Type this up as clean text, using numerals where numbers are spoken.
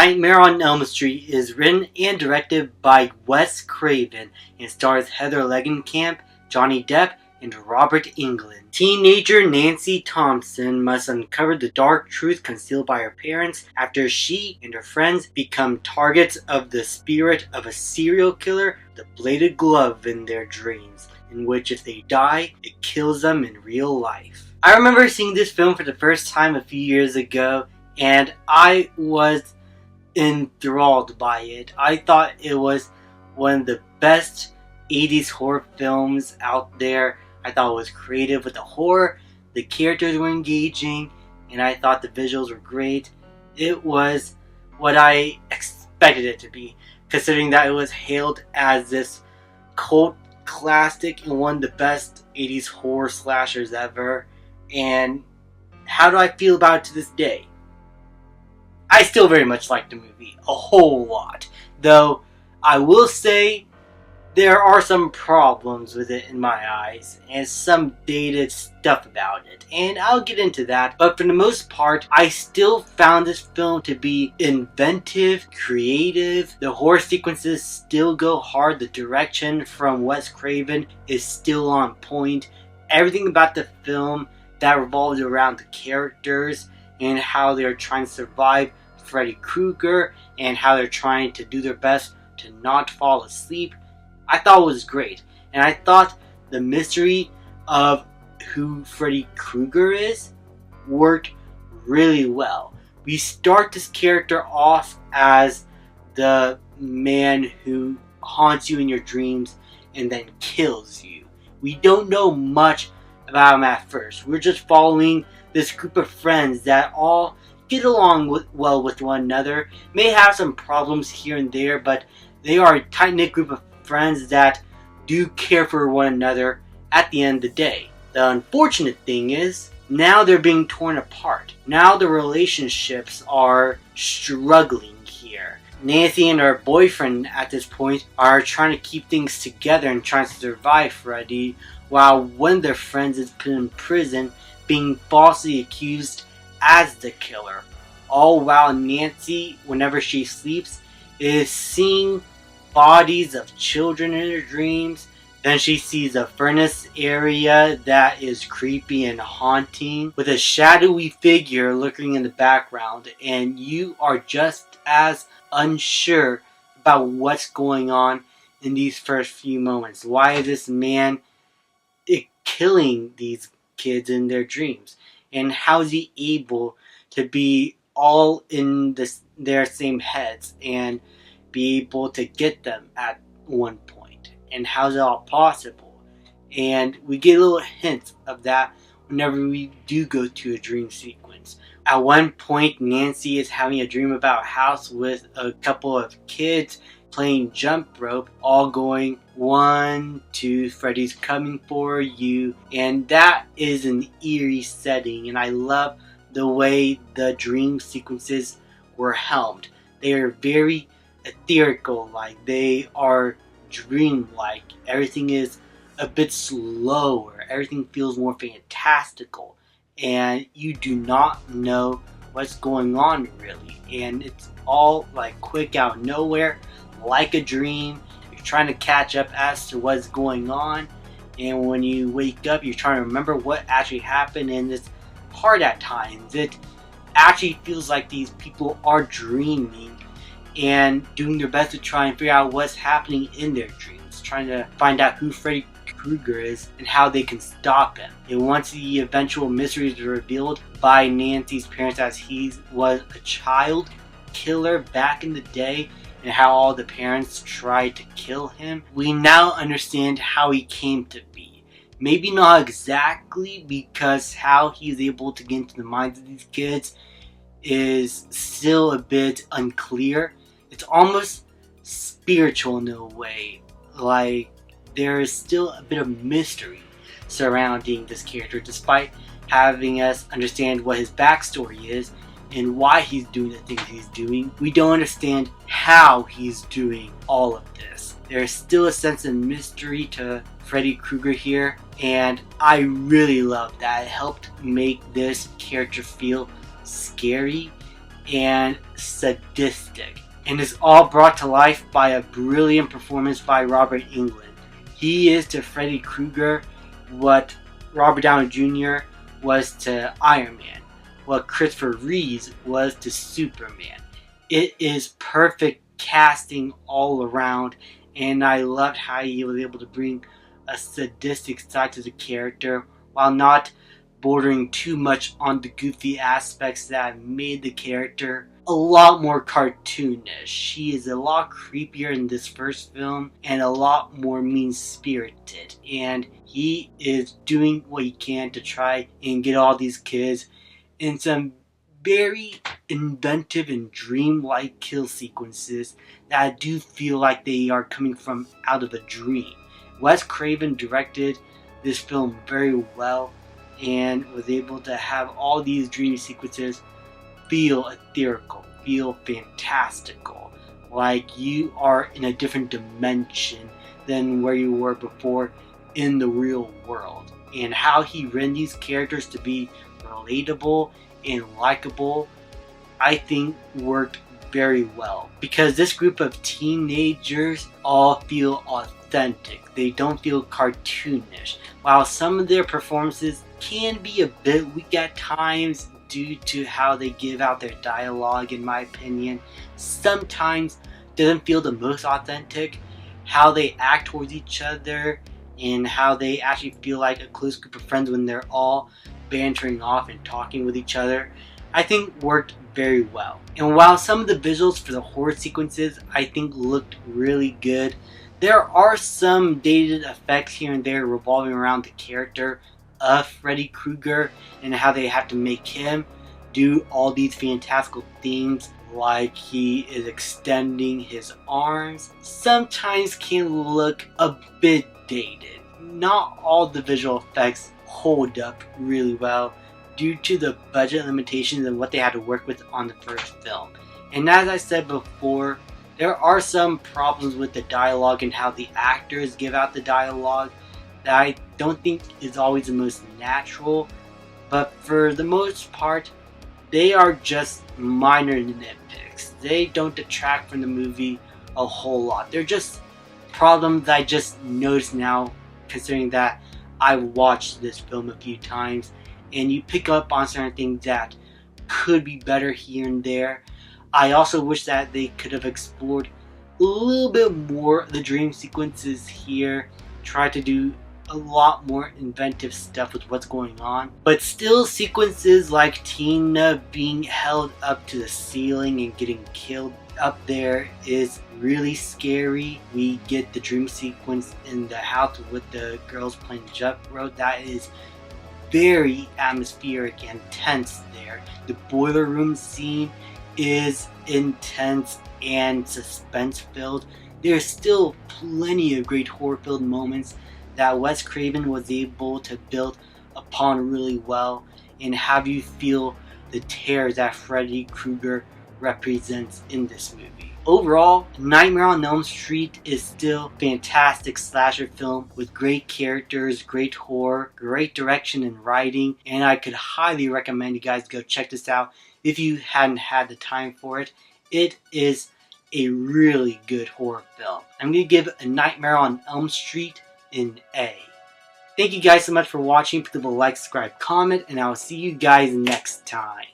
Nightmare on Elm Street is written and directed by Wes Craven and stars Heather Langenkamp, Johnny Depp, and Robert Englund. Teenager Nancy Thompson must uncover the dark truth concealed by her parents after she and her friends become targets of the spirit of a serial killer with a bladed glove in their dreams, in which if they die, it kills them in real life. I remember seeing this film for the first time a few years ago, and I was enthralled by it. I thought it was one of the best 80s horror films out there. I thought it was creative with the horror, the characters were engaging, and I thought the visuals were great. It was what I expected it to be, considering that it was hailed as this cult classic and one of the best 80s horror slashers ever. And how do I feel about it to this day? I still very much like the movie, a whole lot. Though, I will say, there are some problems with it in my eyes, and some dated stuff about it, and I'll get into that. But for the most part, I still found this film to be inventive, creative. The horror sequences still go hard. The direction from Wes Craven is still on point. Everything about the film that revolves around the characters and how they're trying to survive Freddy Krueger and how they're trying to do their best to not fall asleep, I thought was great. And I thought the mystery of who Freddy Krueger is worked really well. We start this character off as the man who haunts you in your dreams and then kills you. We don't know much about him at first. We're just following this group of friends that all get along well with one another, may have some problems here and there, but they are a tight-knit group of friends that do care for one another at the end of the day. The unfortunate thing is, now they're being torn apart. Now the relationships are struggling here. Nancy and her boyfriend at this point are trying to keep things together and trying to survive Freddy, while one of their friends is put in prison being falsely accused as the killer. All while Nancy, whenever she sleeps, is seeing bodies of children in her dreams. Then she sees a furnace area that is creepy and haunting with a shadowy figure lurking in the background, and you are just as unsure about what's going on in these first few moments. Why is this man killing these kids in their dreams? And how is he able to be all in their same heads and be able to get them at one point? And how is it all possible? And we get little hints of that whenever we do go to a dream sequence. At one point, Nancy is having a dream about a house with a couple of kids playing jump rope, all going 1, 2, Freddy's coming for you. And that is an eerie setting, and I love the way the dream sequences were helmed. They are very ethereal, like they are dream-like. Everything is a bit slower, everything feels more fantastical, and you do not know what's going on really, and it's all like quick out of nowhere, like a dream. You're trying to catch up as to what's going on, and when you wake up you're trying to remember what actually happened, and it's hard at times. It actually feels like these people are dreaming and doing their best to try and figure out what's happening in their dreams, trying to find out who Freddy Krueger is and how they can stop him. And once the eventual mysteries are revealed by Nancy's parents, as he was a child killer back in the day, and how all the parents tried to kill him, we now understand how he came to be. Maybe not exactly, because how he's able to get into the minds of these kids is still a bit unclear. It's almost spiritual in a way. Like, there is still a bit of mystery surrounding this character, despite having us understand what his backstory is and why he's doing the things he's doing. We don't understand how he's doing all of this. There's still a sense of mystery to Freddy Krueger here, and I really love that. It helped make this character feel scary and sadistic, and is all brought to life by a brilliant performance by Robert Englund. He is to Freddy Krueger what Robert Downey Jr. was to Iron Man, what Christopher Reeves was to Superman. It is perfect casting all around, and I loved how he was able to bring a sadistic side to the character while not bordering too much on the goofy aspects that made the character a lot more cartoonish. She is a lot creepier in this first film and a lot more mean-spirited, and he is doing what he can to try and get all these kids in some very inventive and dreamlike kill sequences that I do feel like they are coming from out of a dream. Wes Craven directed this film very well and was able to have all these dreamy sequences feel etherical, feel fantastical, like you are in a different dimension than where you were before in the real world. And how he written these characters to be relatable and likable, I think worked very well, because this group of teenagers all feel authentic. They don't feel cartoonish. While some of their performances can be a bit weak at times due to how they give out their dialogue, in my opinion, sometimes doesn't feel the most authentic. How they act towards each other and how they actually feel like a close group of friends when they're all bantering off and talking with each other, I think worked very well. And while some of the visuals for the horror sequences I think looked really good, there are some dated effects here and there revolving around the character of Freddy Krueger and how they have to make him do all these fantastical things, like he is extending his arms. Sometimes can look a bit dated. Not all the visual effects hold up really well due to the budget limitations and what they had to work with on the first film. And as I said before, there are some problems with the dialogue and how the actors give out the dialogue that I don't think is always the most natural, but for the most part, they are just minor nitpicks. They don't detract from the movie a whole lot. They're just problems I just noticed now, considering that I've watched this film a few times, and you pick up on certain things that could be better here and there. I also wish that they could have explored a little bit more of the dream sequences here, try to do a lot more inventive stuff with what's going on. But still, sequences like Tina being held up to the ceiling and getting killed up there is really scary. We get the dream sequence in the house with the girls playing Jump Rope. That is very atmospheric and tense there. The boiler room scene is intense and suspense filled. There's still plenty of great horror filled moments that Wes Craven was able to build upon really well and have you feel the terror that Freddy Krueger represents in this movie. Overall, Nightmare on Elm Street is still a fantastic slasher film with great characters, great horror, great direction and writing, and I could highly recommend you guys go check this out if you hadn't had the time for it. It is a really good horror film. I'm going to give A Nightmare on Elm Street an A. Thank you guys so much for watching. Please leave a like, subscribe, comment, and I will see you guys next time.